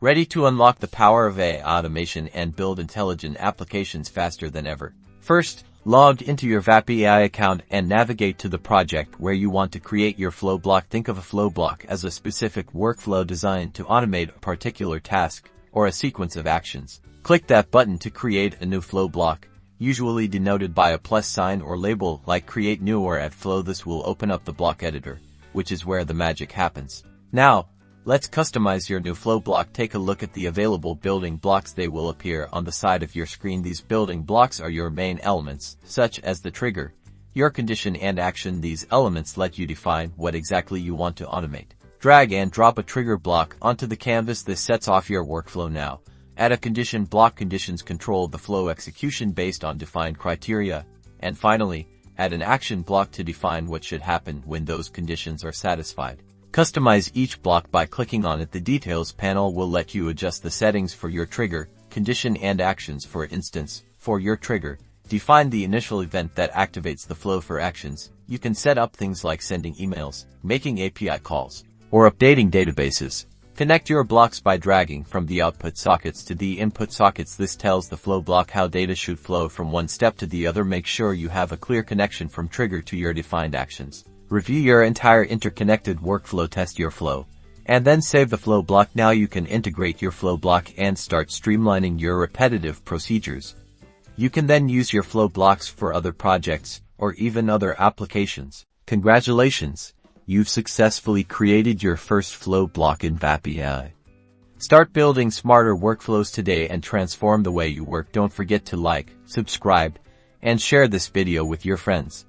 Ready to unlock the power of AI automation and build intelligent applications faster than ever. First, log into your Vapi AI account and navigate to the project where you want to create your flow block. Think of a flow block as a specific workflow designed to automate a particular task or a sequence of actions. Click that button to create a new flow block, usually denoted by a plus sign or label like Create New or Add Flow. This will open up the block editor, which is where the magic happens. Now, let's customize your new flow block. Take a look at the available building blocks. They will appear on the side of your screen. These building blocks are your main elements, such as the trigger, your condition and action. These elements let you define what exactly you want to automate. Drag and drop a trigger block onto the canvas. This sets off your workflow now. Add a condition block. Conditions control the flow execution based on defined criteria. And finally, add an action block to define what should happen when those conditions are satisfied. Customize each block by clicking on it. The Details panel will let you adjust the settings for your trigger, condition and actions. For instance, for your trigger, define the initial event that activates the flow. For actions, you can set up things like sending emails, making API calls, or updating databases. Connect your blocks by dragging from the output sockets to the input sockets. This tells the flow block how data should flow from one step to the other. Make sure you have a clear connection from trigger to your defined actions. Review your entire interconnected workflow, test your flow, and then save the flow block. Now you can integrate your flow block and start streamlining your repetitive procedures. You can then use your flow blocks for other projects or even other applications. Congratulations! You've successfully created your first flow block in Vapi AI. Start building smarter workflows today and transform the way you work. Don't forget to like, subscribe, and share this video with your friends.